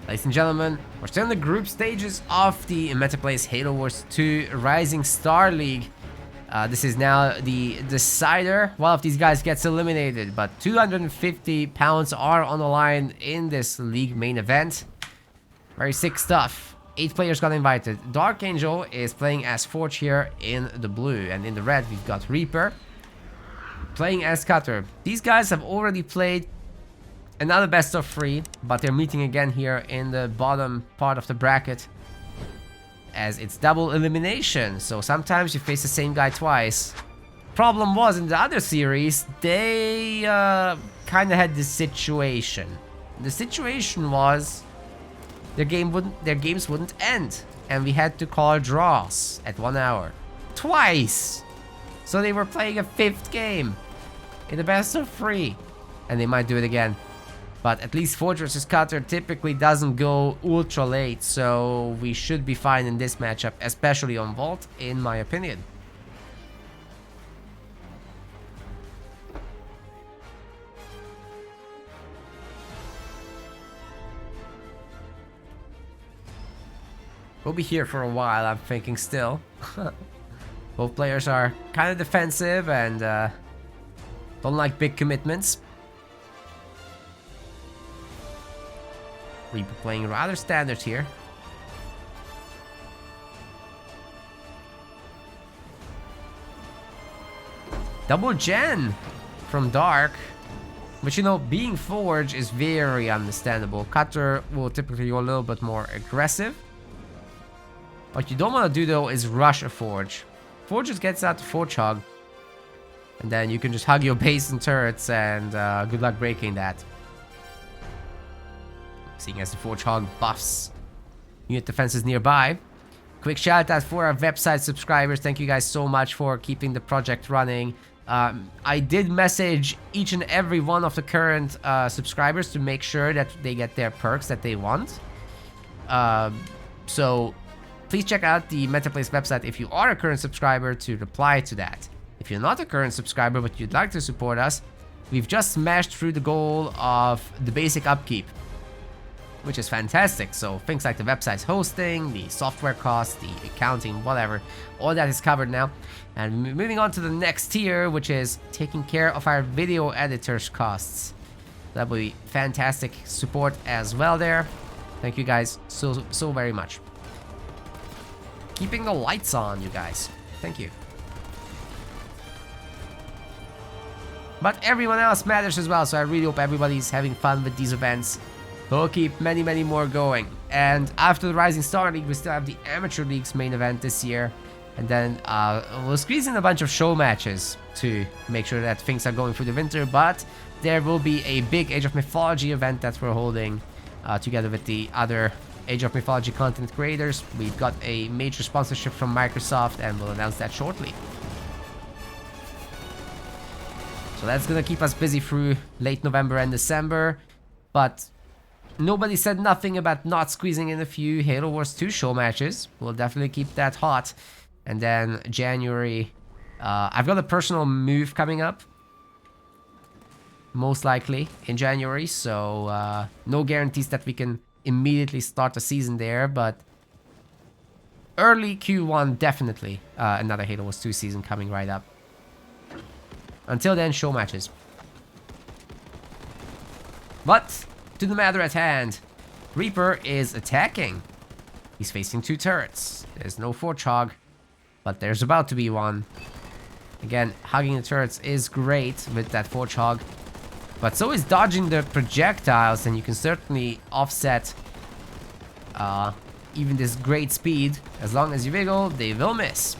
Ladies and gentlemen, we're still in the group stages of the Metaplays Halo Wars 2 Rising Star League. This is now the decider. One of these guys gets eliminated, but 250 pounds are on the line in this league main event. Very sick stuff. 8 players got invited. Darkangel is playing as Forge here in the blue, and in the red we've got Reaper playing as Cutter. These guys have already played another best of 3, but they're meeting again here in the bottom part of the bracket, as it's double elimination. So sometimes you face the same guy twice. Problem was, in the other series, they kind of had this situation. The situation was their games wouldn't end, and we had to call draws at 1 hour twice. So they were playing a 5th game in the best of 3, and they might do it again. But at least Forge vs Cutter typically doesn't go ultra late, so we should be fine in this matchup, especially on Vault, in my opinion. We'll be here for a while, I'm thinking still. Both players are kind of defensive and don't like big commitments. Reaper playing rather standard here. Double gen from Dark. But you know, being Forge is very understandable. Cutter will typically go a little bit more aggressive. What you don't want to do though is rush a Forge. Forge just gets out the Forge hug. And then you can just hug your base and turrets, and good luck breaking that. Seeing as the Forge hog buffs unit defenses nearby. Quick shout out for our website subscribers. Thank you guys so much for keeping the project running. I did message each and every one of the current subscribers to make sure that they get their perks that they want. So please check out the Metaplays website if you are a current subscriber to reply to that. If you're not a current subscriber but you'd like to support us, we've just smashed through the goal of the basic upkeep, which is fantastic. So things like the website's hosting, the software costs, the accounting, whatever, all that is covered now. And moving on to the next tier, which is taking care of our video editors costs. That will be fantastic support as well there. Thank you guys so very much. Keeping the lights on, you guys. Thank you. But everyone else matters as well, so I really hope everybody's having fun with these events. We'll keep many more going. And after the Rising Star League, we still have the Amateur League's main event this year. And then we'll squeeze in a bunch of show matches to make sure that things are going through the winter. But there will be a big Age of Mythology event that we're holding together with the other Age of Mythology content creators. We've got a major sponsorship from Microsoft, and we'll announce that shortly. So that's gonna keep us busy through late November and December. But nobody said nothing about not squeezing in a few Halo Wars 2 show matches. We'll definitely keep that hot. And then January, I've got a personal move coming up. Most likely in January, so no guarantees that we can immediately start the season there, but early Q1 definitely another Halo Wars 2 season coming right up. Until then, show matches. But to the matter at hand, Reaper is attacking. He's facing 2 turrets. There's no Forge hog, but there's about to be one. Again, hugging the turrets is great with that Forge hog, but so is dodging the projectiles, and you can certainly offset even this great speed. As long as you wiggle, they will miss.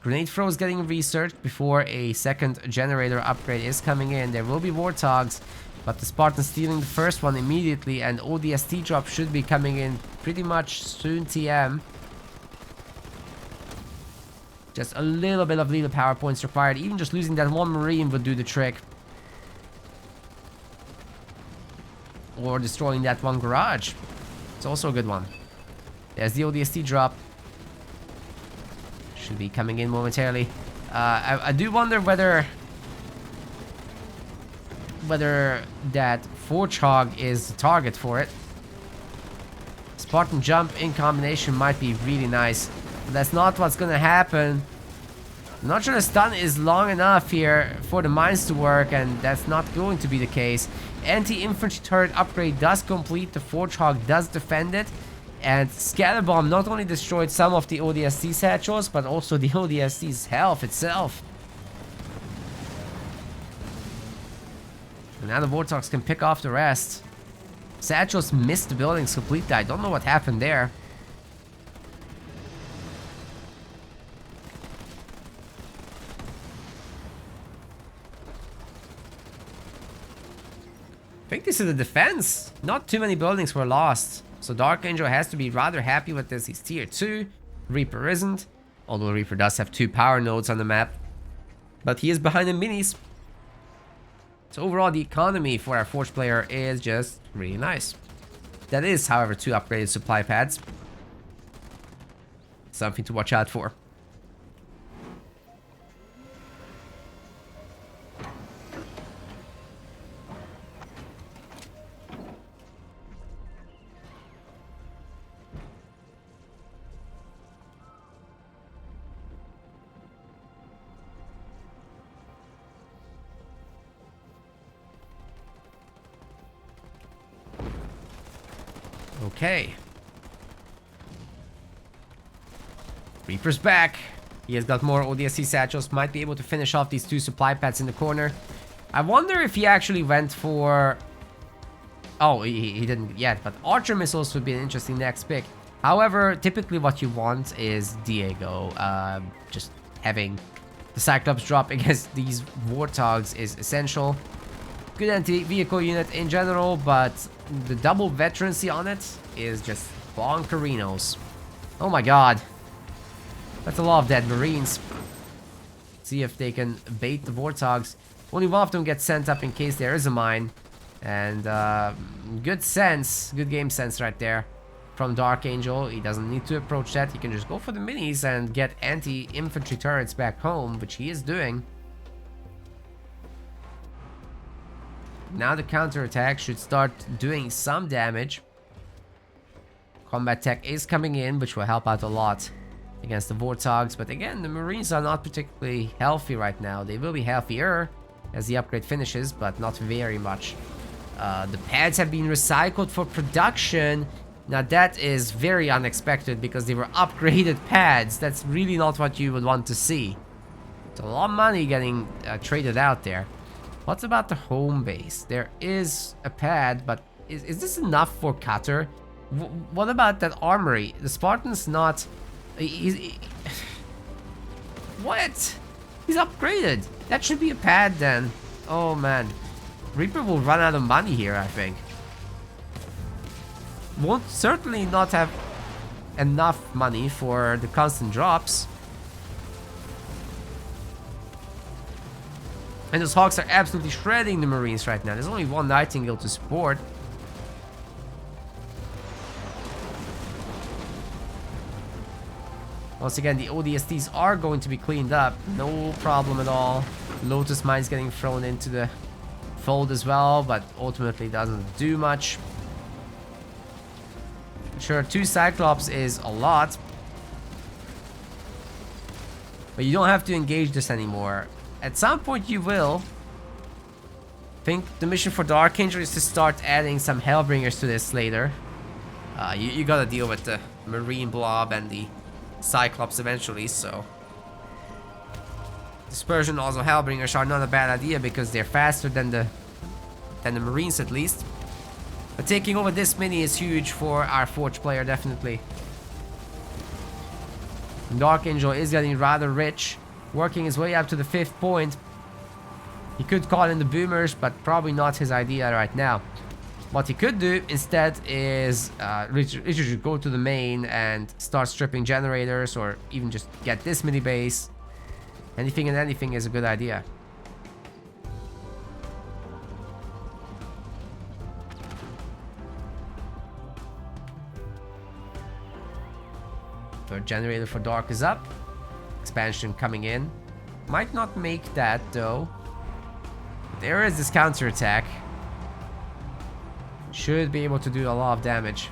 Grenade throw is getting researched before a second generator upgrade is coming in. There will be Warthogs, but the Spartans stealing the first one immediately, and ODST drop should be coming in pretty much soon TM. Just a little bit of lethal power points required. Even just losing that one Marine would do the trick. Or destroying that one garage. It's also a good one. There's the ODST drop. Should be coming in momentarily. I do wonder whether whether that Forge Hog is the target for it. Spartan Jump in combination might be really nice, but that's not what's gonna happen. I'm not sure the stun is long enough here for the mines to work, and that's not going to be the case. Anti-infantry turret upgrade does complete, the Forge Hog does defend it, and Scatter Bomb not only destroyed some of the ODST satchels, but also the ODST's health itself. And now the Warthogs can pick off the rest. Satchels missed the buildings completely. I don't know what happened there. I think this is the defense. Not too many buildings were lost. So Darkangel has to be rather happy with this. He's tier 2. Reaper isn't. Although Reaper does have 2 power nodes on the map. But he is behind the minis. So overall, the economy for our Forge player is just really nice. That is, however, 2 upgraded supply pads. Something to watch out for. Okay. Reaper's back. He has got more ODST satchels. Might be able to finish off these 2 supply pads in the corner. I wonder if he actually went for... Oh, he didn't yet. But Archer missiles would be an interesting next pick. However, typically what you want is Diego. Just having the Cyclops drop against these Warthogs is essential. Good anti-vehicle unit in general, but the double veterancy on it is just bonkerinos. Oh my god. That's a lot of dead Marines. See if they can bait the Warthogs. Only one of them gets sent up in case there is a mine. And good sense, good game sense right there from Darkangel. He doesn't need to approach that. He can just go for the minis and get anti-infantry turrets back home, which he is doing. Now the counterattack should start doing some damage. Combat tech is coming in, which will help out a lot against the Warthogs. But again, the Marines are not particularly healthy right now. They will be healthier as the upgrade finishes, but not very much. The pads have been recycled for production. Now that is very unexpected because they were upgraded pads. That's really not what you would want to see. It's a lot of money getting traded out there. What's about the home base? There is a pad, but is this enough for Cutter? What about that armory? The Spartan's not... What? He's upgraded. That should be a pad then. Oh man. Reaper will run out of money here, I think. Won't certainly not have enough money for the constant drops. And those Hawks are absolutely shredding the Marines right now. There's only one Nightingale to support. Once again, the ODSTs are going to be cleaned up. No problem at all. Lotus Mines getting thrown into the fold as well, but ultimately doesn't do much. Sure, 2 Cyclops is a lot. But you don't have to engage this anymore. At some point you will. I think the mission for Darkangel is to start adding some Hellbringers to this later. You gotta deal with the Marine Blob and the Cyclops eventually, so... Dispersion, also Hellbringers are not a bad idea because they're faster than the Marines at least. But taking over this mini is huge for our Forge player, definitely. Darkangel is getting rather rich. Working his way up to the 5th point. He could call in the boomers, but probably not his idea right now. What he could do instead is Richard should go to the main and start stripping generators, or even just get this mini base. Anything and anything is a good idea. Third generator for Dark is up. Expansion coming in. Might not make that though. there is this counter attack. Should be able to do a lot of damage.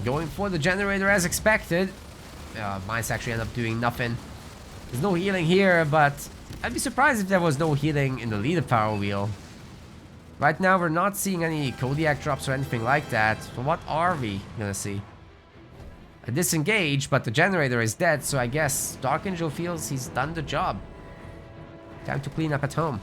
Going for the generator as expected. Might actually end up doing nothing. There's no healing here, but I'd be surprised if there was no healing in the leader power wheel. Right now we're not seeing any Kodiak drops or anything like that. So what are we gonna see? A disengage, but the generator is dead, so I guess Darkangel feels he's done the job. Time to clean up at home.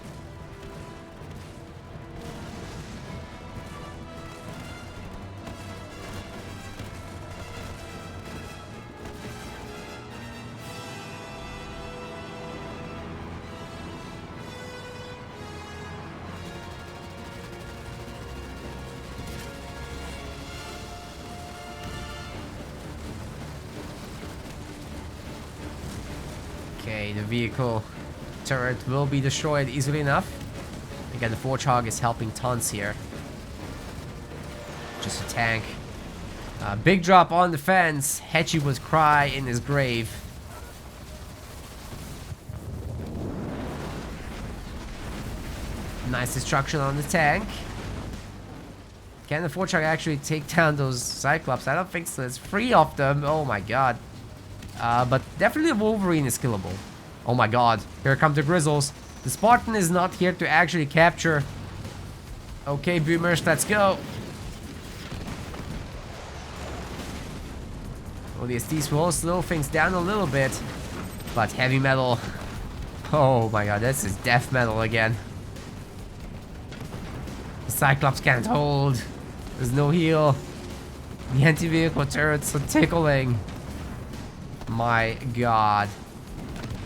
Okay, the vehicle turret will be destroyed easily enough. Again, the Forge-Hog is helping tons here. Just a tank. Big drop on the fence. Hetchy would cry in his grave. Nice destruction on the tank. Can the Forge-Hog actually take down those Cyclops? I don't think so. There's 3 of them. Oh my god. But definitely Wolverine is killable. Oh my god. Here come the Grizzles. The Spartan is not here to actually capture. Okay, Boomers, let's go. Oh, the STs will slow things down a little bit. But heavy metal. Oh my god, this is death metal again. The Cyclops can't hold. There's no heal. The anti-vehicle turrets are tickling. My god.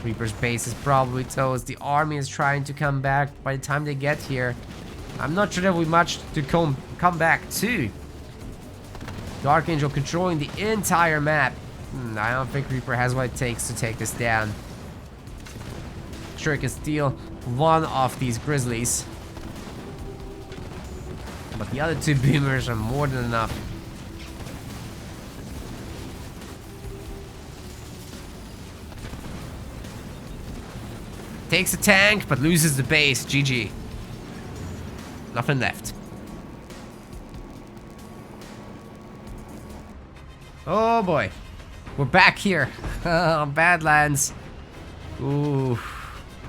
Reaper's base is probably toast. The army is trying to come back. By the time they get here, I'm not sure there will be much to come back to. Darkangel controlling the entire map. I don't think Reaper has what it takes to take this down. Sure, he can steal one of these Grizzlies. But the other 2 Boomers are more than enough. Takes a tank, but loses the base. GG. Nothing left. Oh boy. We're back here on Badlands. Ooh.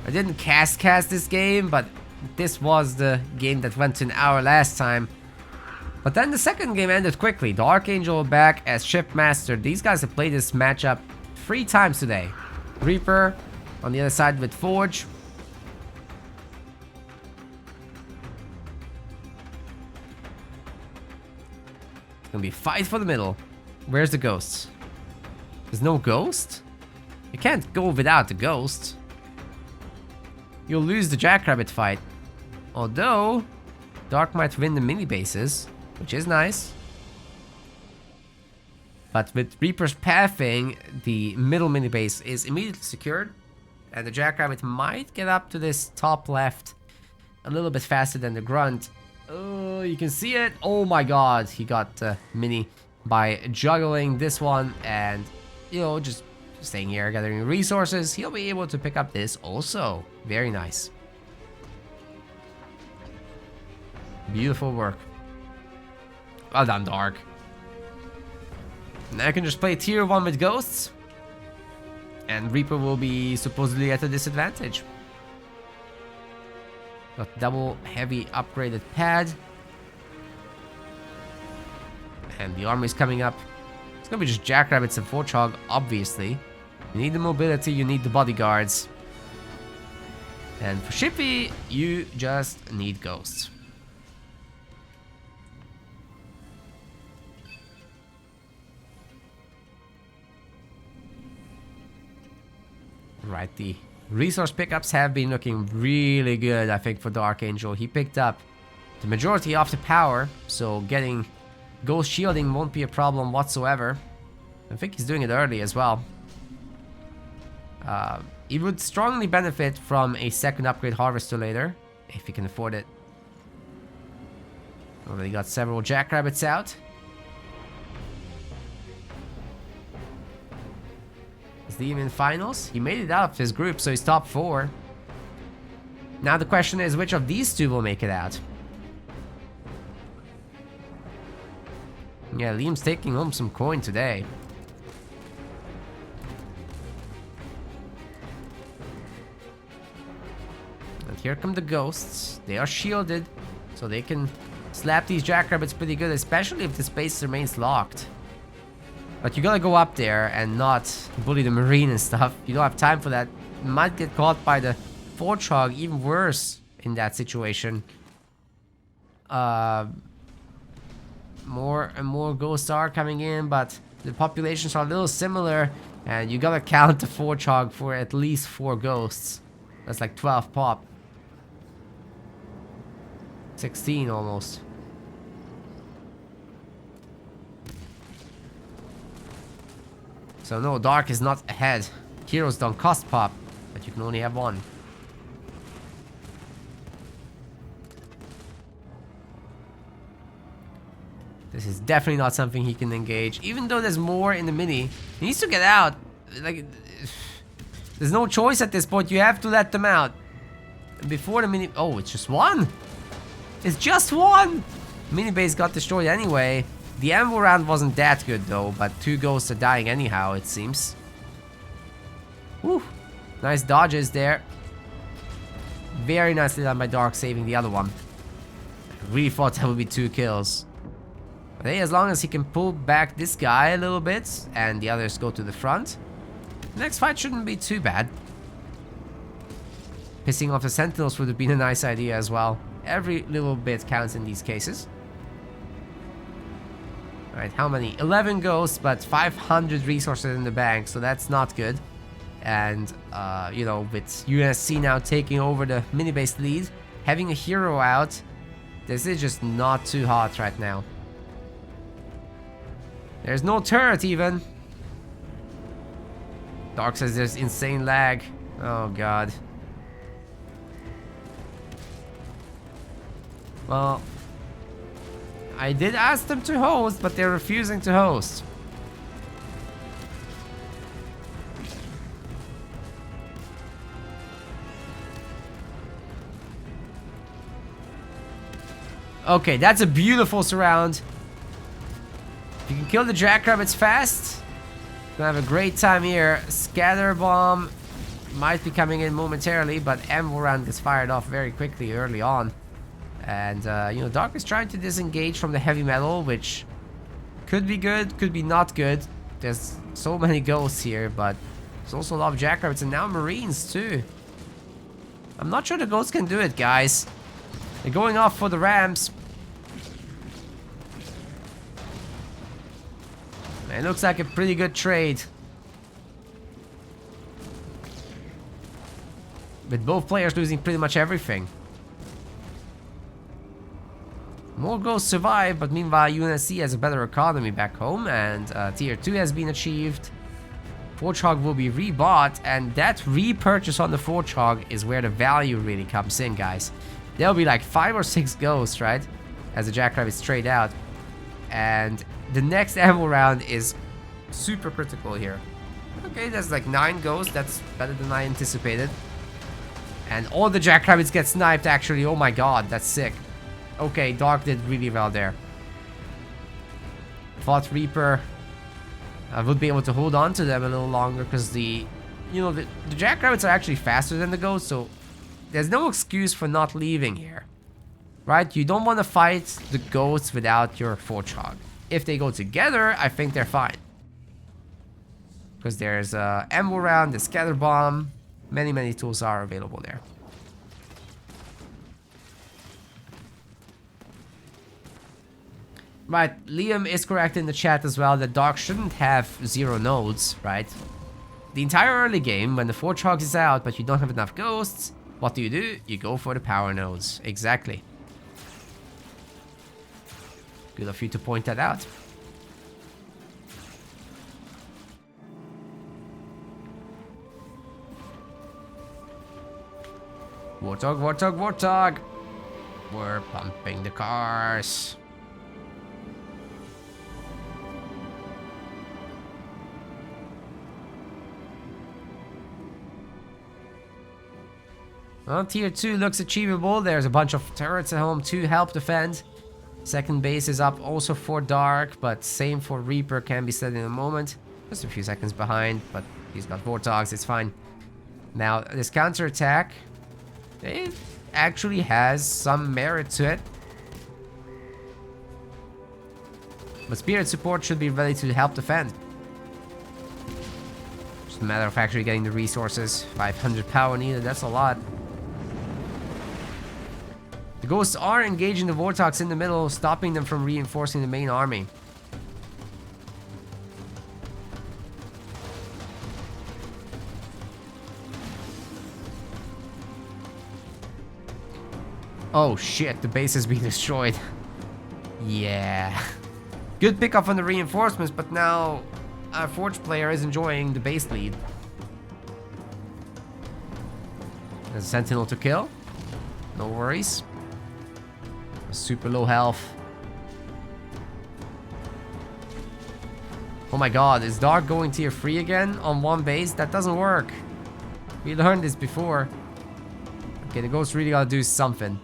I didn't cast this game, but this was the game that went to an hour last time. But then the second game ended quickly. Darkangel back as Shipmaster. These guys have played this matchup 3 times today. Reaper on the other side with Forge. It's gonna be a fight for the middle. Where's the ghosts? There's no ghost? You can't go without the ghost. You'll lose the Jackrabbit fight. Although, Dark might win the mini bases, which is nice. But with Reaper's pathing, the middle mini base is immediately secured. And the Jackrabbit might get up to this top left a little bit faster than the Grunt. Oh, you can see it. Oh my god, he got mini by juggling this one and, you know, just staying here, gathering resources. He'll be able to pick up this also. Very nice. Beautiful work. Well done, Dark. Now I can just play tier 1 with ghosts. And Reaper will be supposedly at a disadvantage. Got double heavy upgraded pad. And the army is coming up. It's gonna be just Jackrabbits and Forge-Hog, obviously. You need the mobility, you need the bodyguards. And for Shippy, you just need ghosts. Right, the resource pickups have been looking really good, I think, for Darkangel. He picked up the majority of the power, so getting ghost shielding won't be a problem whatsoever. I think he's doing it early as well. He would strongly benefit from a second upgrade harvester later, if he can afford it. Already got several jackrabbits out. Is Liam in finals? He made it out of his group, so he's top 4. Now the question is, which of these two will make it out? Yeah, Liam's taking home some coin today. And here come the ghosts. They are shielded, so they can slap these jackrabbits pretty good, especially if the space remains locked. But you gotta go up there and not bully the marine and stuff. You don't have time for that. You might get caught by the Warthog, even worse in that situation. More and more ghosts are coming in, but the populations are a little similar, and you gotta count the Warthog for at least 4 ghosts. That's like 12 pop. 16 almost. So no, Dark is not ahead. Heroes don't cost pop, but you can only have 1. This is definitely not something he can engage. Even though there's more in the mini, he needs to get out. Like, there's no choice at this point. You have to let them out. Before the mini... Oh, it's just 1. It's just 1. Mini base got destroyed anyway. The ammo round wasn't that good though, but 2 ghosts are dying anyhow, it seems. Whew. Nice dodges there. Very nicely done by Dark, saving the other one. I really thought that would be 2 kills. But hey, as long as he can pull back this guy a little bit and the others go to the front, the next fight shouldn't be too bad. Pissing off the sentinels would have been a nice idea as well. Every little bit counts in these cases. Alright, how many? 11 ghosts, but 500 resources in the bank, so that's not good. And, you know, with UNSC now taking over the mini-based lead, having a hero out, this is just not too hot right now. There's no turret even. Dark says there's insane lag. Oh god. Well, I did ask them to host, but they're refusing to host. Okay, that's a beautiful surround. If you can kill the jackrabbits fast, you're gonna have a great time here. Scatter bomb might be coming in momentarily, but ammo round gets fired off very quickly early on. And, you know, Dark is trying to disengage from the heavy metal, which could be good, could be not good. There's so many ghosts here, but there's also a lot of jackrabbits and now marines too. I'm not sure the ghosts can do it, guys. They're going off for the ramps. It looks like a pretty good trade. With both players losing pretty much everything. More ghosts survive, but meanwhile UNSC has a better economy back home, and tier 2 has been achieved. Warthog will be rebought, and that repurchase on the Warthog is where the value really comes in, guys. There'll be like 5 or 6 ghosts, right? As the jackrabbits trade out. And the next ammo round is super critical here. Okay, there's like 9 ghosts. That's better than I anticipated. And all the jackrabbits get sniped, actually. Oh my god, that's sick. Okay, Dark did really well there. Thought Reaper would be able to hold on to them a little longer because the jackrabbits are actually faster than the ghosts, so there's no excuse for not leaving here. Right? You don't want to fight the ghosts without your Warthog. If they go together, I think they're fine. Because there's ammo round, the scatter bomb. Many tools are available there. Right, Liam is correct in the chat as well that Dark shouldn't have 0 nodes, right? The entire early game, when the Warthog is out but you don't have enough ghosts, what do? You go for the power nodes. Exactly. Good of you to point that out. Warthog, Warthog, Warthog! We're pumping the cars. Well, tier 2 looks achievable. There's a bunch of turrets at home to help defend. Second base is up also for Dark, but same for Reaper, can be said in a moment. Just a few seconds behind, but he's got Vortogs, it's fine. Now, this counterattack, it actually has some merit to it. But Spirit support should be ready to help defend. Just a matter of actually getting the resources. 500 power needed, that's a lot. The Ghosts are engaging the Vortogs in the middle, stopping them from reinforcing the main army. Oh shit, the base is being destroyed. Yeah. Good pickup on the reinforcements, but now our Forge player is enjoying the base lead. There's a Sentinel to kill. No worries. Super low health. Oh my god, is Dark going tier 3 again on one base? That doesn't work. We learned this before. Okay, the Ghost really gotta do something.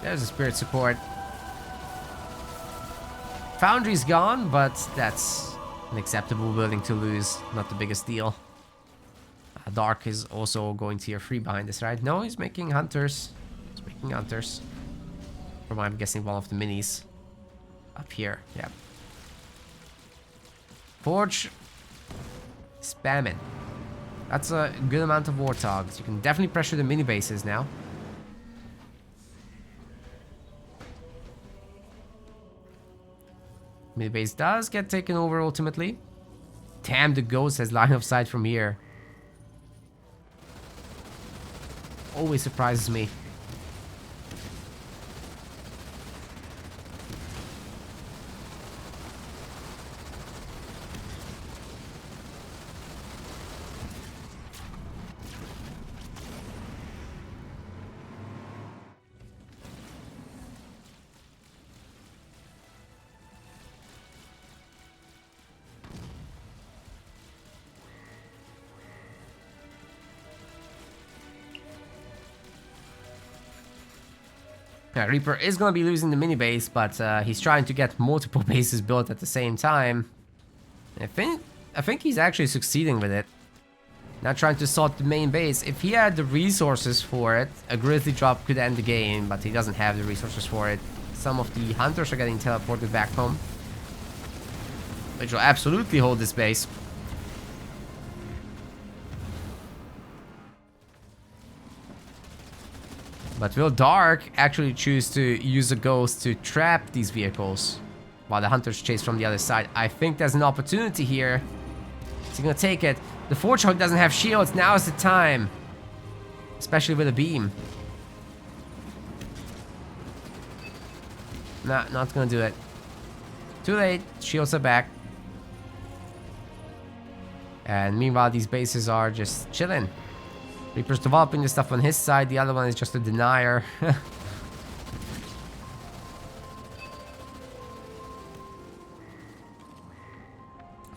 There's a Spirit support. Foundry's gone, but that's an acceptable building to lose. Not the biggest deal. Dark is also going tier 3 behind this, right? No, he's making Hunters. He's making Hunters. From I'm guessing one of the minis. Up here, yeah. Forge. Spamming. That's a good amount of Warthogs. You can definitely pressure the mini bases now. Mid base does get taken over ultimately. Damn, the Ghost has line of sight from here. Always surprises me. Yeah, Reaper is going to be losing the mini base, but he's trying to get multiple bases built at the same time. I think he's actually succeeding with it. Not trying to sort the main base. If he had the resources for it, a Grizzly drop could end the game, but he doesn't have the resources for it. Some of the Hunters are getting teleported back home, which will absolutely hold this base. But will Dark actually choose to use a Ghost to trap these vehicles while the Hunters chase from the other side? I think there's an opportunity here. Is he gonna take it? The Forge Hog doesn't have shields. Now is the time. Especially with a beam. Nah, not gonna do it. Too late. Shields are back. And meanwhile, these bases are just chilling. Reaper's developing the stuff on his side, the other one is just a denier.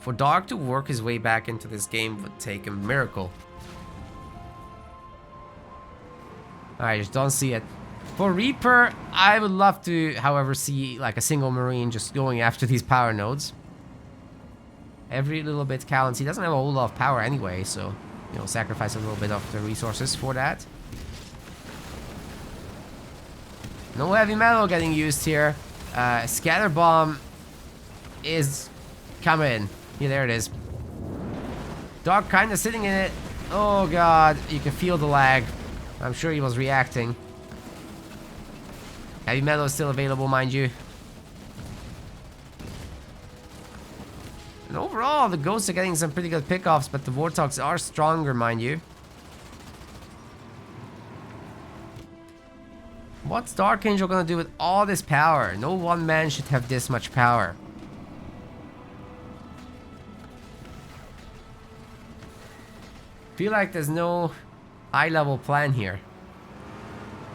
For Dark to work his way back into this game would take a miracle. I just don't see it. For Reaper, I would love to, however, see like a single Marine just going after these power nodes. Every little bit counts. He doesn't have a whole lot of power anyway, so... you know, sacrifice a little bit of the resources for that. No heavy metal getting used here. Scatter bomb is coming. Yeah, there it is. Dark kind of sitting in it. Oh god, you can feel the lag. I'm sure he was reacting. Heavy metal is still available, mind you. And overall, the Ghosts are getting some pretty good pickoffs, but the Warthogs are stronger, mind you. What's Darkangel gonna do with all this power? No one man should have this much power. Feel like there's no high-level plan here.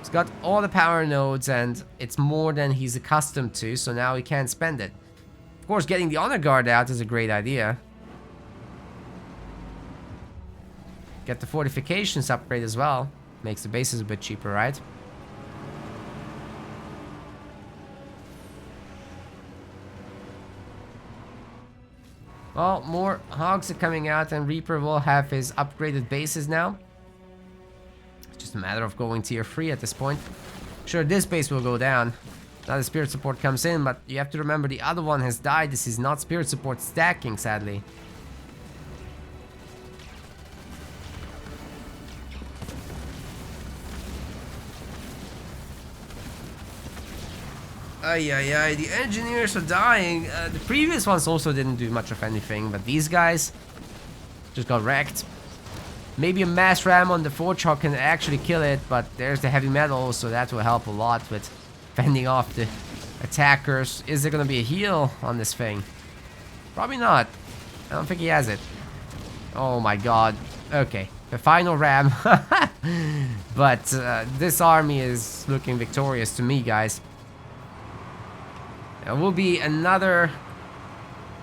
He's got all the power nodes and it's more than he's accustomed to, so now he can't spend it. Of course, getting the honor guard out is a great idea. Get the fortifications upgrade as well. Makes the bases a bit cheaper, right? Well, more hogs are coming out and Reaper will have his upgraded bases now. It's just a matter of going tier 3 at this point. Sure, this base will go down. Now the spirit support comes in, but you have to remember the other one has died. This is not spirit support stacking, sadly. Ay, ay, ay, the engineers are dying. The previous ones also didn't do much of anything, but these guys just got wrecked. Maybe a mass ram on the Forge can actually kill it, but there's the heavy metal, so that will help a lot with fending off the attackers. Is there gonna be a heal on this thing? Probably not. I don't think he has it. Oh my god. Okay, the final ram. But this army is looking victorious to me, guys. There will be another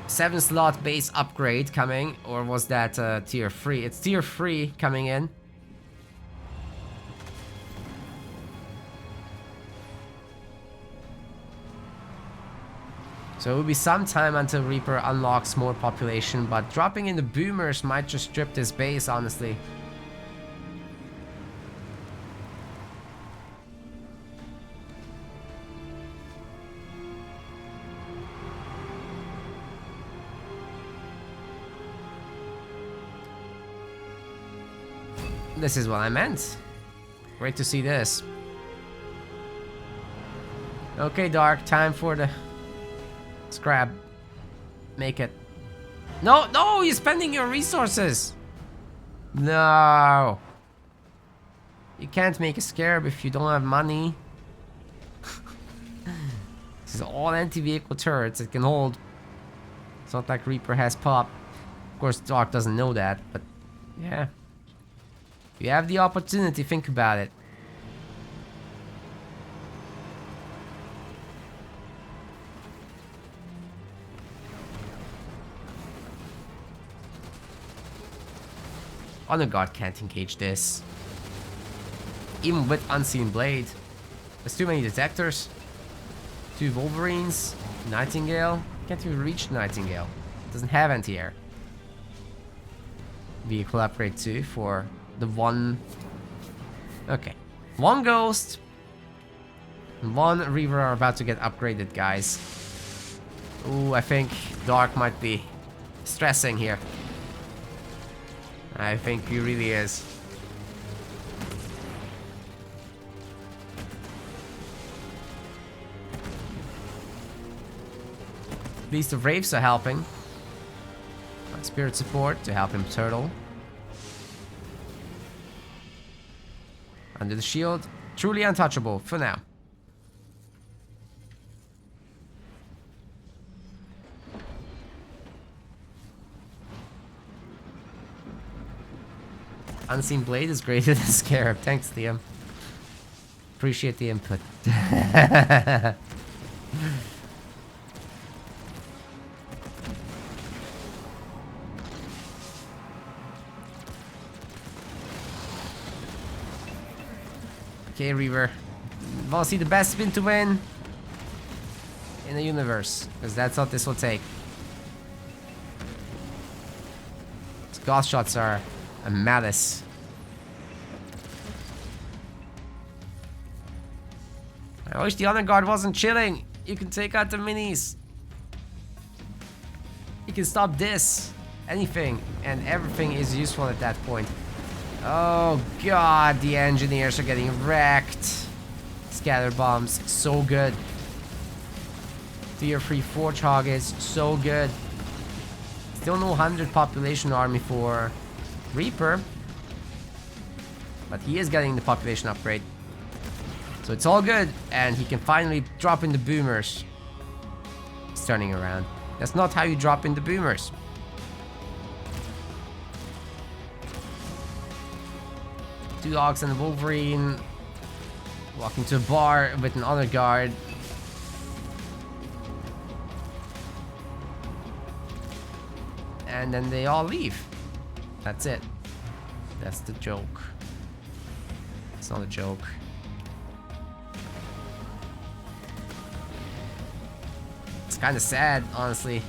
7-slot base upgrade coming, or was that tier 3? It's tier 3 coming in. So it will be some time until Reaper unlocks more population, but dropping in the boomers might just strip this base, honestly. This is what I meant. Great to see this. Okay, Dark, time for the scrap. Make it. No, no, you're spending your resources. No. You can't make a scarab if you don't have money. This is all anti-vehicle turrets it can hold. It's not like Reaper has pop. Of course, Dark doesn't know that, but yeah. You have the opportunity, think about it. Honor Guard can't engage this. Even with Unseen Blade. There's too many detectors. 2 Wolverines. Nightingale. Can't even reach Nightingale. Doesn't have anti-air. Vehicle upgrade 2 for the one. Okay. 1 Ghost. 1 Reaver are about to get upgraded, guys. Ooh, I think Dark might be stressing here. I think he really is. At least the Wraiths are helping. Spirit support to help him turtle. Under the shield, truly untouchable for now. Unseen Blade is greater than Scarab. Thanks, Liam. Appreciate the input. Okay, Reaver. Wanna see the best spin to win in the universe, because that's what this will take. These Gauss shots are a malice. I wish the Honor Guard wasn't chilling. You can take out the minis. You can stop this. Anything and everything is useful at that point. Oh god, the engineers are getting wrecked. Scatter bombs, so good. Tier 3 Forge Hog is so good. Still no 100 population army for Reaper. But he is getting the population upgrade. So it's all good. And he can finally drop in the boomers. He's turning around. That's not how you drop in the boomers. Two dogs and a Wolverine. Walking to a bar with an honor guard. And then they all leave. That's it. That's the joke. It's not a joke. It's kind of sad, honestly.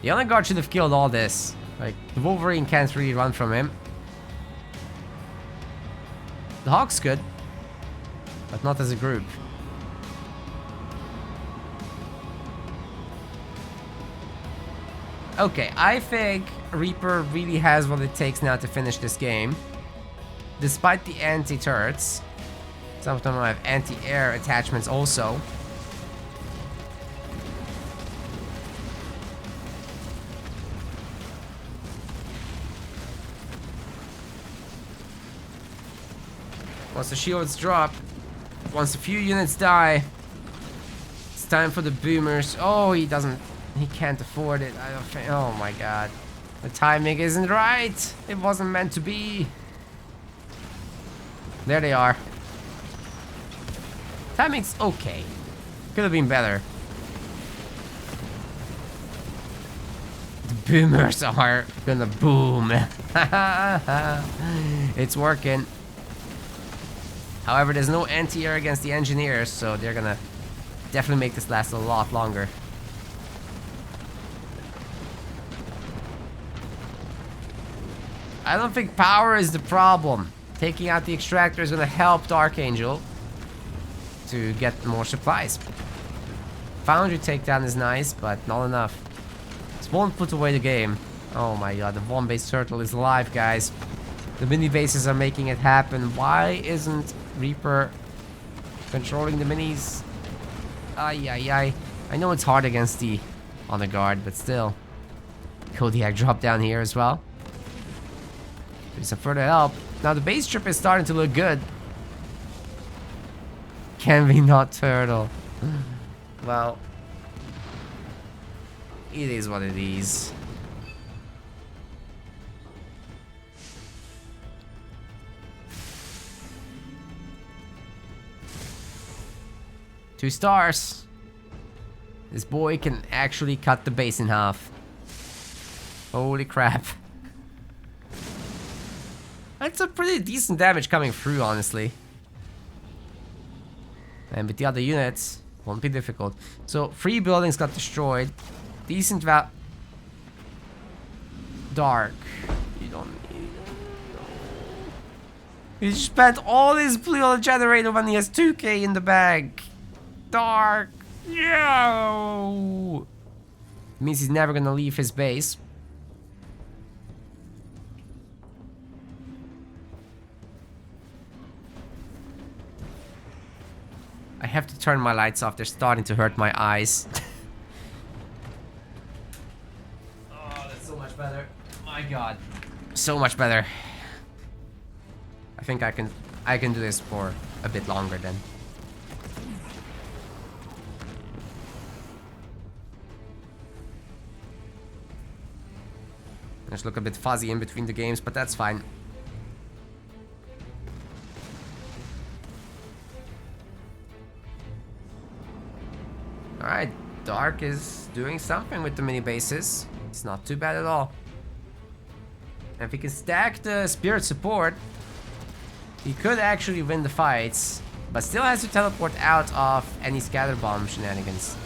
The honor guard should have killed all this. Like, the Wolverine can't really run from him. The Hawk's good, but not as a group. Okay, I think Reaper really has what it takes now to finish this game. Despite the anti-turrets. Some of them have anti-air attachments also. Once the shields drop, once a few units die, it's time for the boomers. Oh, he can't afford it. I don't think, oh my god. The timing isn't right. It wasn't meant to be. There they are. Timing's okay. Could have been better. The boomers are gonna boom. It's working. However, there's no anti-air against the engineers, so they're gonna definitely make this last a lot longer. I don't think power is the problem. Taking out the extractor is gonna help Darkangel to get more supplies. Foundry takedown is nice, but not enough. This won't put away the game. Oh my god, the one-base turtle is alive, guys. The mini bases are making it happen. Why isn't Reaper controlling the minis? Ay, ay, ay. I know it's hard against the honor guard, but still. Kodiak dropped down here as well. There's some further help. Now the base trip is starting to look good. Can we not turtle? Well, it is what it is. Two stars. This boy can actually cut the base in half. Holy crap. That's a pretty decent damage coming through, honestly. And with the other units, won't be difficult. So, 3 buildings got destroyed. Decent Dark. You don't need... He spent all his blue on the generator when he has 2k in the bag. Dark. No! Means he's never gonna leave his base. I have to turn my lights off. They're starting to hurt my eyes. Oh, that's so much better. My god. So much better. I think I can do this for a bit longer then. Just look a bit fuzzy in between the games, but that's fine. Alright, Dark is doing something with the mini bases. It's not too bad at all. And if he can stack the spirit support, he could actually win the fights, but still has to teleport out of any scatter bomb shenanigans.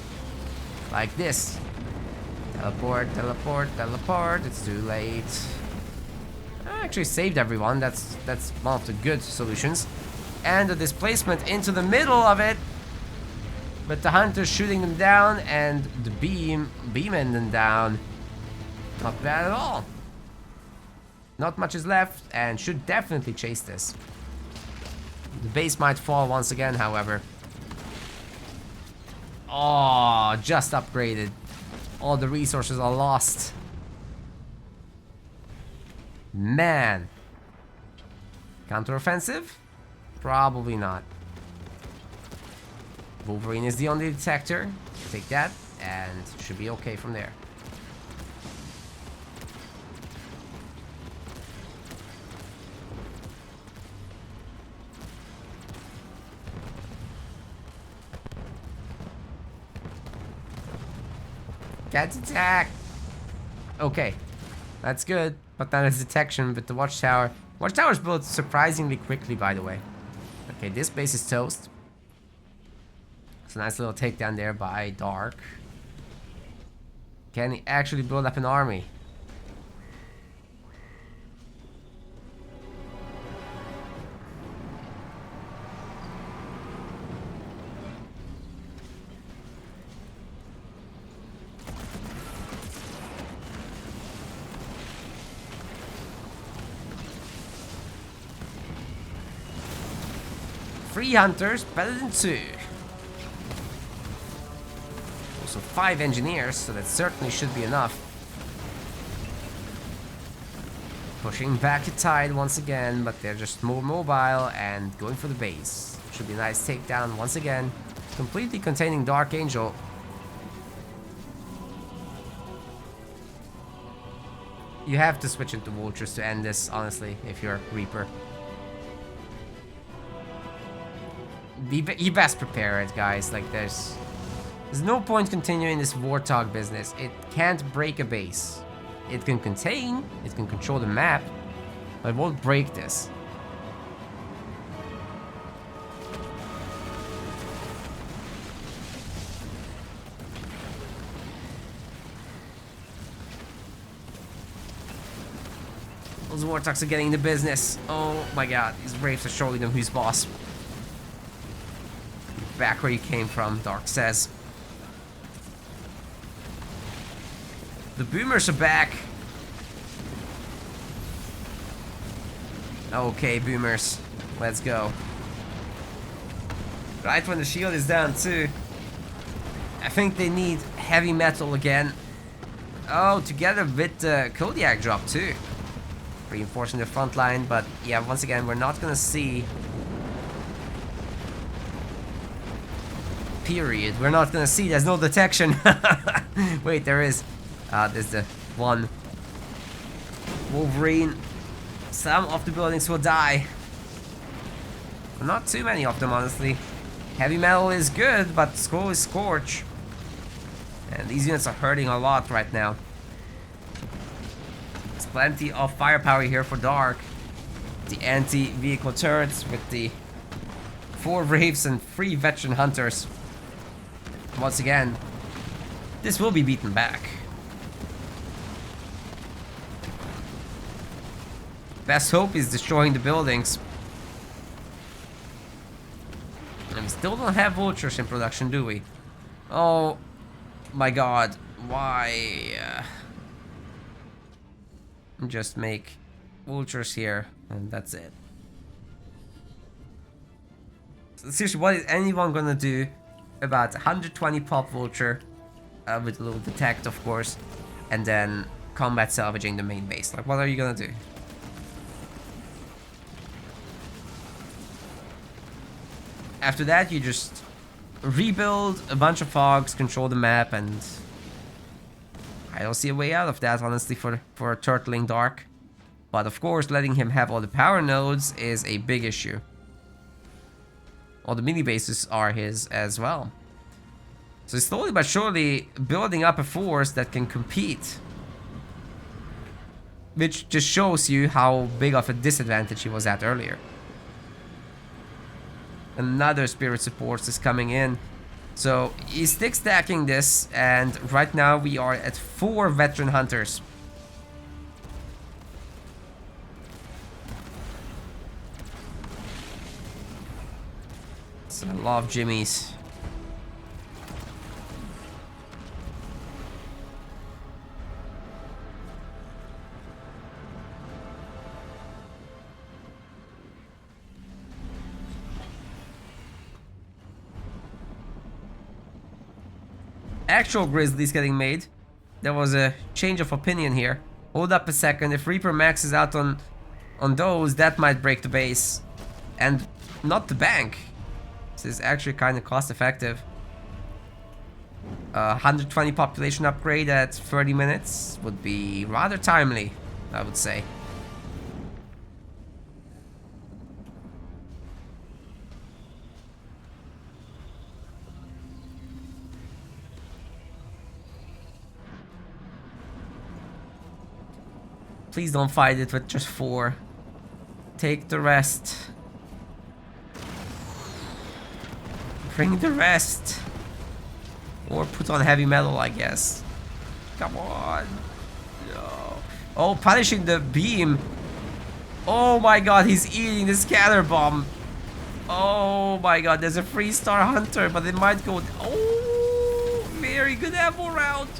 Like this. Teleport, teleport, teleport. It's too late. I actually saved everyone. That's one of the good solutions. And the displacement into the middle of it. With the hunters shooting them down and the beaming them down. Not bad at all. Not much is left and should definitely chase this. The base might fall once again, however. Oh, just upgraded. All the resources are lost. Man. Counteroffensive? Probably not. Wolverine is the only detector. Take that. and should be okay from there. Can't attack! Okay, that's good, but that is detection with the watchtower. Watchtower's built surprisingly quickly, by the way. Okay, this base is toast. It's a nice little takedown there by Dark. Can he actually build up an army? Three hunters, better than two. Also 5 engineers, so that certainly should be enough. Pushing back the tide once again, but they're just more mobile and going for the base. Should be a nice takedown once again. Completely containing Darkangel. You have to switch into vultures to end this, honestly, if you're Reaper. You best prepare it, guys. Like, there's no point continuing this Warthog business. It can't break a base. It can contain, it can control the map, but it won't break this. Those Warthogs are getting the business. Oh my god, these Wraiths are showing them who's boss. Back where you came from, Dark says. The boomers are back. Okay, boomers. Let's go. Right when the shield is down too. I think they need heavy metal again. Oh, together with the Kodiak drop too. Reinforcing the front line, but yeah, once again, we're not gonna see... Period. We're not gonna see. There's no detection. Wait, there is. There's the one. Wolverine. Some of the buildings will die. Not too many of them, honestly. Heavy metal is good, but Skull is Scorch. And these units are hurting a lot right now. There's plenty of firepower here for Dark. The anti-vehicle turrets with the 4 Wraiths and 3 veteran hunters. Once again, this will be beaten back. Best hope is destroying the buildings. And we still don't have vultures in production, do we? Oh my god, why? Just make vultures here, and that's it. So seriously, what is anyone gonna do about 120 pop vulture with a little detect, of course, and then combat salvaging the main base? Like, what are you gonna do? After that, you just rebuild a bunch of fogs, control the map, and I don't see a way out of that, honestly, for turtling Dark. But of course, letting him have all the power nodes is a big issue. All the mini bases are his as well. So he's slowly but surely building up a force that can compete. Which just shows you how big of a disadvantage he was at earlier. Another spirit support is coming in. So he's stick stacking this, and right now we are at 4 veteran hunters. So I love Jimmy's. Actual Grizzlies getting made. There was a change of opinion here. Hold up a second. If Reaper maxes out on those, that might break the base. And not the bank. This is actually kind of cost effective. 120 population upgrade at 30 minutes would be rather timely, I would say. Please don't fight it with just 4. Take the rest. Bring the rest. Or put on heavy metal, I guess. Come on. No. Oh, punishing the beam. Oh my god, he's eating the scatter bomb. Oh my god, there's a 3-star hunter, but it might go... Oh, very good ammo round.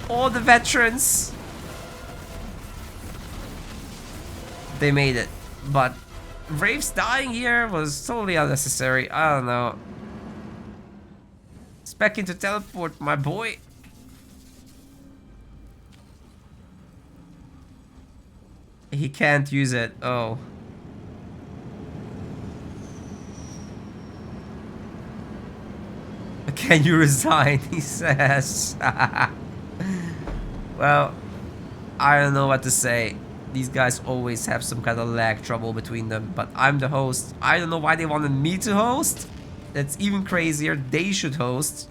All the veterans. They made it. But Wraith's dying here was totally unnecessary. I don't know. Spec into teleport, my boy. He can't use it. Oh. Can you resign? He says. Well, I don't know what to say. These guys always have some kind of lag trouble between them, but I'm the host. I don't know why they wanted me to host. That's even crazier. They should host.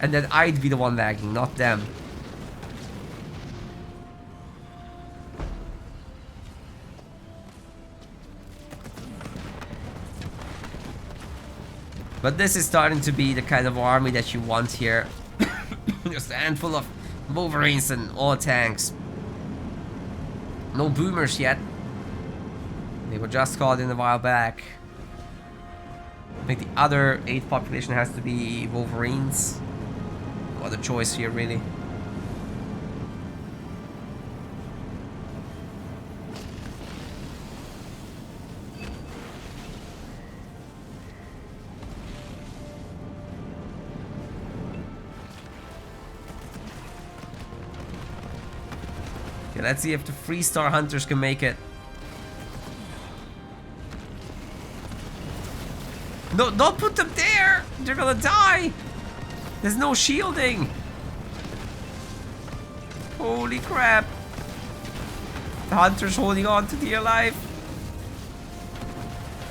And then I'd be the one lagging, not them. But this is starting to be the kind of army that you want here. Just a handful of Wolverines and all tanks. No boomers yet. They were just called in a while back. I think the other 8 population has to be Wolverines. No other choice here, really. Okay, let's see if the 3-star hunters can make it. No, don't put them there! They're gonna die! There's no shielding! Holy crap! The hunters holding on to dear life.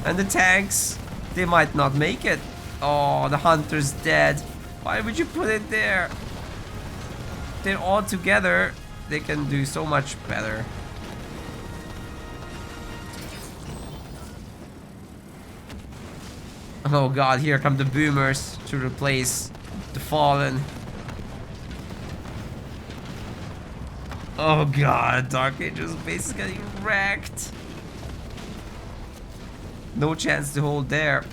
And the tanks, they might not make it. Oh, the hunter's dead. Why would you put it there? They're all together. They can do so much better. Oh god, here come the boomers to replace the fallen. Oh god, Darkangel's basically wrecked. No chance to hold there.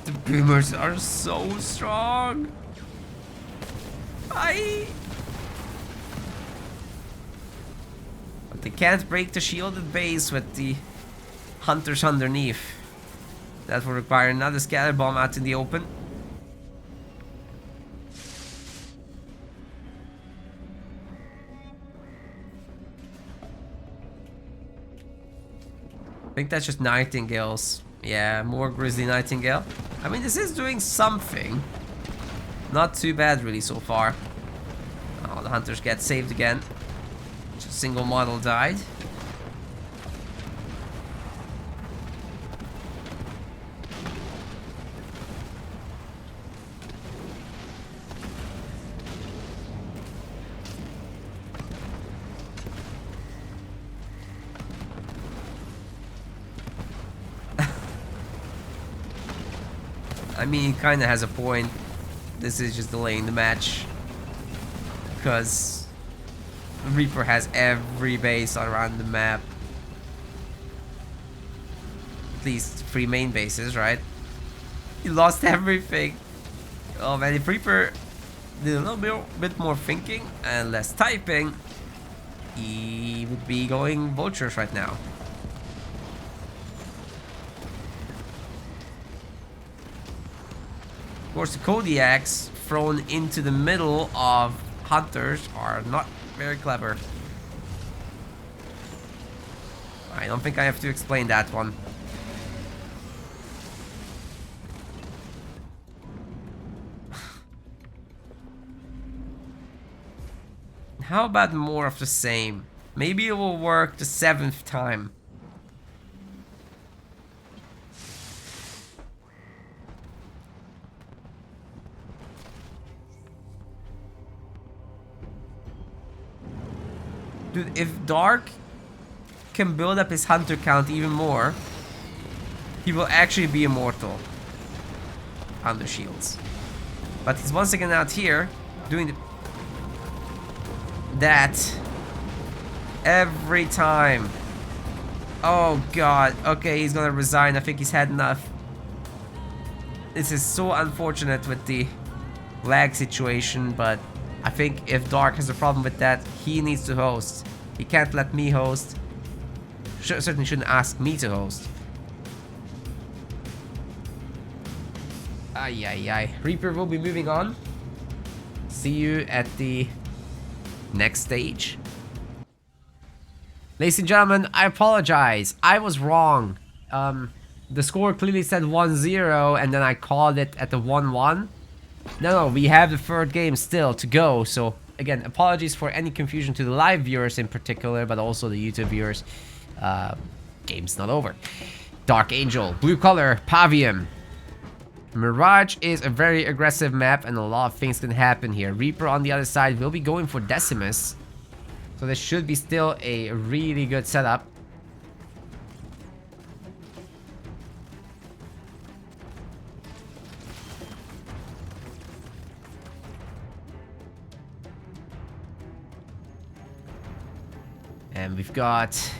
The boomers are so strong. But they can't break the shielded base with the hunters underneath. That will require another scatter bomb out in the open. I think that's just Nightingales. Yeah, more Grizzly Nightingale. I mean, this is doing something. Not too bad, really, so far. Oh, the hunters get saved again. Just a single model died. I mean, he kind of has a point. This is just delaying the match. Because Reaper has every base around the map. At least 3 main bases, right? He lost everything. Oh man, if Reaper did a little bit more thinking and less typing, he would be going vultures right now. Of course, the Kodiaks thrown into the middle of hunters are not very clever. I don't think I have to explain that one. How about more of the same? Maybe it will work the 7th time. Dude, if Dark can build up his hunter count even more, he will actually be immortal under shields. But he's once again out here doing that every time. Oh god. Okay, he's gonna resign. I think he's had enough. This is so unfortunate with the lag situation, but I think if Dark has a problem with that, he needs to host. He can't let me host. Certainly shouldn't ask me to host. Ay, ay, ay. Reaper will be moving on. See you at the next stage. Ladies and gentlemen, I apologize. I was wrong. The score clearly said 1-0 and then I called it at the 1-1. No, we have the third game still to go. So again, apologies for any confusion to the live viewers in particular, but also the YouTube viewers. Game's not over. Darkangel, blue color, Pavium. Mirage is a very aggressive map and a lot of things can happen here. Reaper on the other side will be going for Decimus. So this should be still a really good setup. And we've got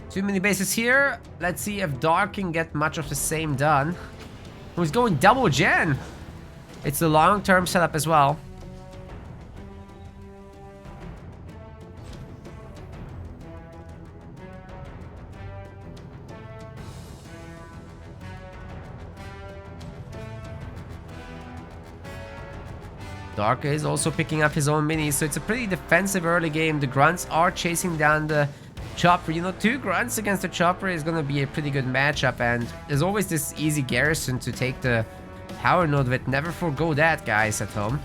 too many bases here. Let's see if Dark can get much of the same done. Who's going double gen? It's a long-term setup as well. Dark is also picking up his own minis, so it's a pretty defensive early game. The Grunts are chasing down the Chopper. You know, 2 Grunts against the Chopper is going to be a pretty good matchup, and there's always this easy garrison to take the power node with. Never forgo that, guys, at home.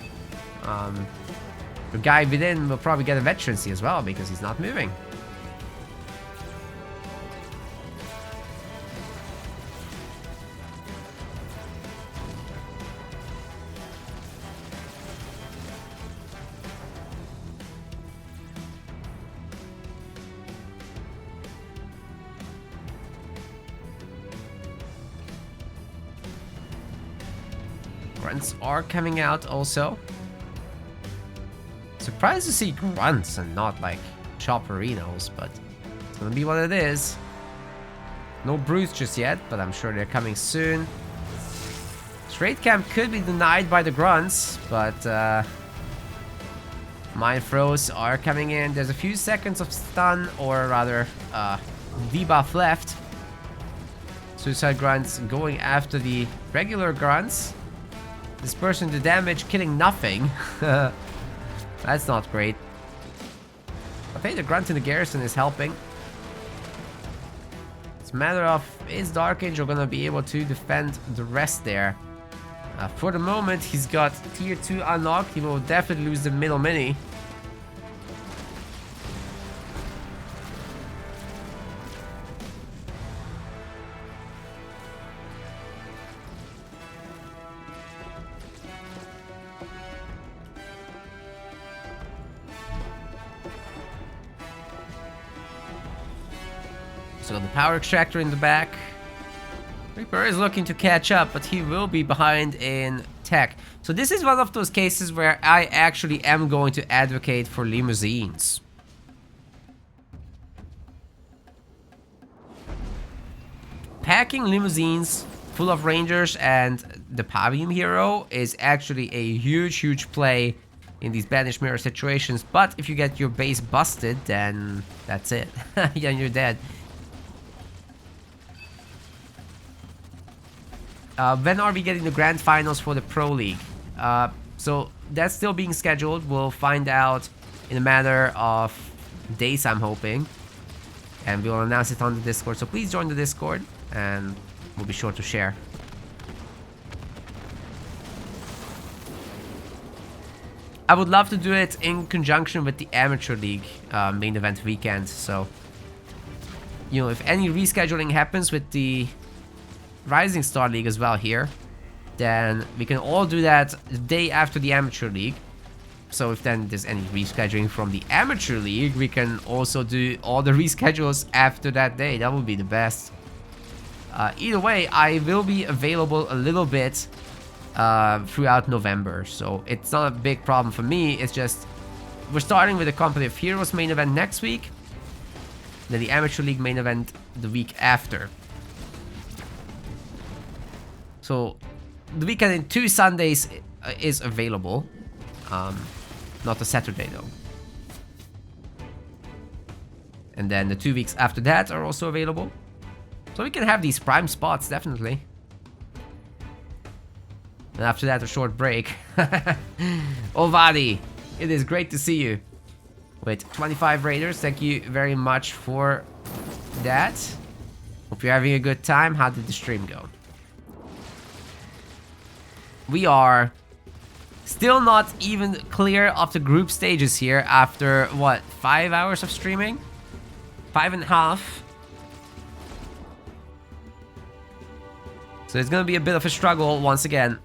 The guy within will probably get a veterancy as well, because he's not moving. Grunts are coming out also. Surprised to see Grunts and not like Chopperinos, but it's gonna be what it is. No Bruce just yet, but I'm sure they're coming soon. Straight camp could be denied by the Grunts, but Mind Throws are coming in. There's a few seconds of stun, or rather debuff left. Suicide Grunts going after the regular Grunts. Dispersing the damage, killing nothing. That's not great. I think the Grunt in the garrison is helping. It's a matter of, is Darkangel gonna be able to defend the rest there? For the moment, he's got tier 2 unlocked. He will definitely lose the middle mini. So the power extractor in the back. Reaper is looking to catch up, but he will be behind in tech. So this is one of those cases where I actually am going to advocate for limousines. Packing limousines full of rangers and the Pavium hero is actually a huge play in these banished mirror situations. But if you get your base busted, then that's it. Yeah, you're dead. When are we getting the grand finals for the Pro League? So that's still being scheduled. We'll find out in a matter of days, I'm hoping. And we'll announce it on the Discord, so please join the Discord, and we'll be sure to share. I would love to do it in conjunction with the Amateur League main event weekend, so... You know, if any rescheduling happens with the Rising Star League as well here, then we can all do that the day after the Amateur League. So if then there's any rescheduling from the Amateur League, we can also do all the reschedules after that day. That would be the best. Either way, I will be available a little bit throughout November, so it's not a big problem for me. It's just we're starting with the Company of Heroes main event next week, then the Amateur League main event the week after. So the weekend in 2 Sundays is available, not a Saturday though. And then the 2 weeks after that are also available, so we can have these prime spots definitely. And after that, a short break. Ovadi, it is great to see you. With 25 raiders, thank you very much for that. Hope you're having a good time. How did the stream go? We are still not even clear of the group stages here after, what, 5 hours of streaming? 5.5. So it's gonna be a bit of a struggle once again.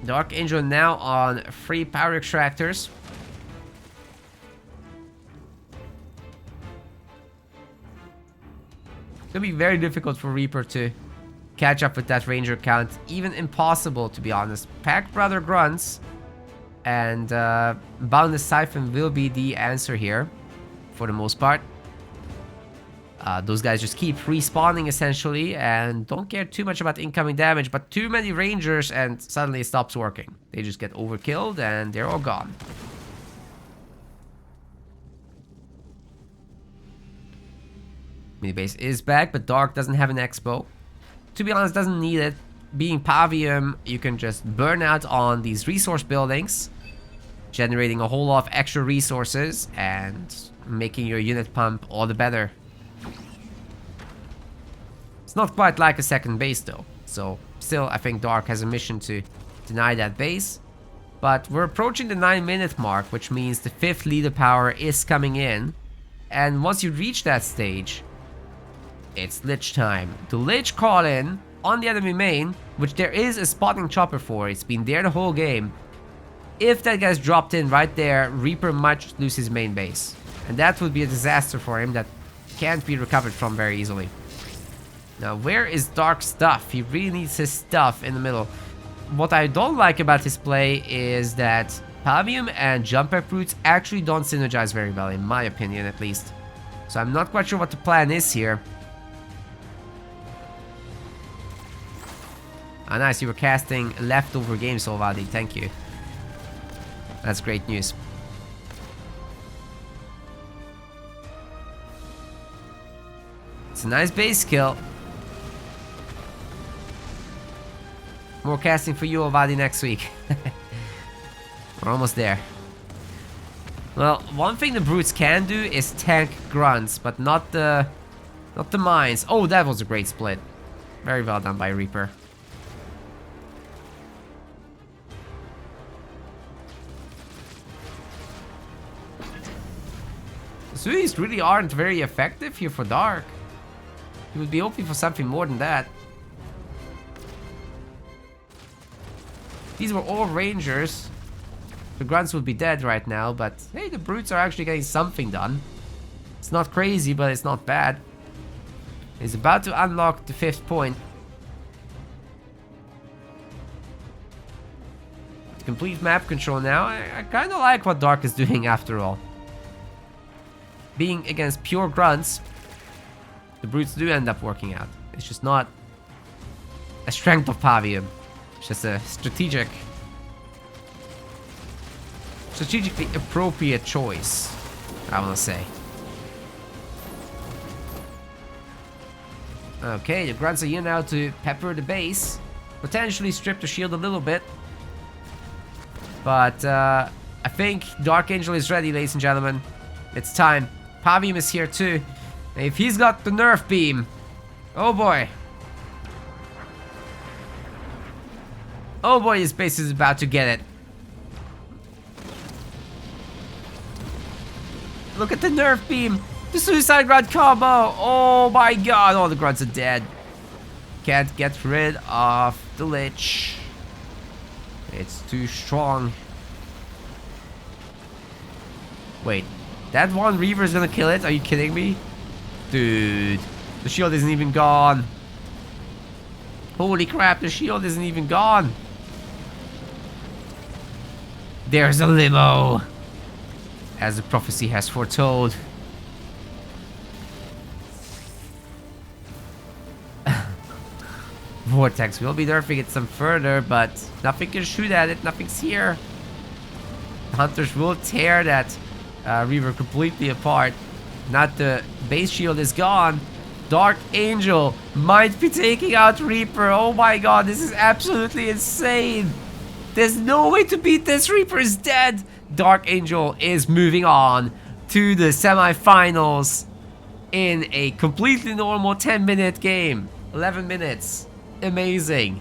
Darkangel now on 3 power extractors. It's gonna be very difficult for Reaper to catch up with that ranger count. Even impossible, to be honest. Pack Brother Grunts and Boundless Siphon will be the answer here, for the most part. Those guys just keep respawning essentially and don't care too much about incoming damage, but too many rangers and suddenly it stops working. They just get overkilled and they're all gone. Minibase is back, but Dark doesn't have an expo. To be honest, doesn't need it. Being Pavium, you can just burn out on these resource buildings, generating a whole lot of extra resources and making your unit pump all the better. It's not quite like a second base though, so still I think Dark has a mission to deny that base. But we're approaching the 9-minute mark, which means the 5th leader power is coming in. And once you reach that stage, it's Lich time. The Lich call in on the enemy main, which there is a spotting chopper for. It's been there the whole game. If that guy's dropped in right there, Reaper might just lose his main base. And that would be a disaster for him that can't be recovered from very easily. Now, where is Dark's stuff? He really needs his stuff in the middle. What I don't like about his play is that Pavium and Jump Pack Brutes actually don't synergize very well, in my opinion at least. So I'm not quite sure what the plan is here. Ah, nice, you were casting leftover games, Solvadi, thank you. That's great news. It's a nice base kill. More casting for you, Ovadi, next week. We're almost there. Well, one thing the brutes can do is tank grunts, but not the mines. Oh, that was a great split. Very well done by Reaper. Suis really aren't very effective here for Dark. He would be hoping for something more than that. These were all rangers. The grunts would be dead right now, but hey, the brutes are actually getting something done. It's not crazy, but it's not bad. He's about to unlock the 5th point. Complete map control now. I kind of like what Dark is doing after all. Being against pure grunts, the brutes do end up working out. It's just not a strength of Pavium. It's just a strategically appropriate choice, I want to say. Okay, the grunts are here now to pepper the base, potentially strip the shield a little bit, but I think Darkangel is ready, ladies and gentlemen. It's time. Pavim is here too. If he's got the nerf beam, oh boy. Oh boy, his base is about to get it. Look at the nerf beam. The suicide grunt combo. Oh my god. All the grunts are dead. Can't get rid of the lich. It's too strong. Wait. That one Reaver is gonna kill it? Are you kidding me? Dude. The shield isn't even gone. Holy crap, the shield isn't even gone. There's a limo. As the prophecy has foretold. Vortex will be nerfing it some further, but nothing can shoot at it. Nothing's here. The hunters will tear that Reaver completely apart. Not the base shield is gone. Darkangel might be taking out Reaper. Oh my god, this is absolutely insane. There's no way to beat this. Reaper is dead. Darkangel is moving on to the semifinals in a completely normal 10-minute game. 11 minutes. Amazing.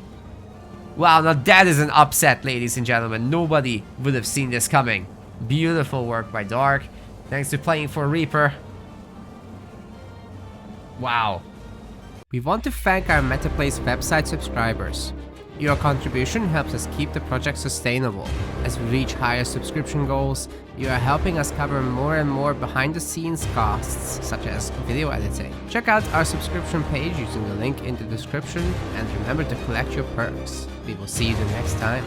Wow, now that is an upset, ladies and gentlemen. Nobody would have seen this coming. Beautiful work by Dark. Thanks to playing for Reaper. Wow. We want to thank our MetaPlace website subscribers. Your contribution helps us keep the project sustainable. As we reach higher subscription goals, you are helping us cover more and more behind-the-scenes costs, such as video editing. Check out our subscription page using the link in the description, and remember to collect your perks. We will see you the next time.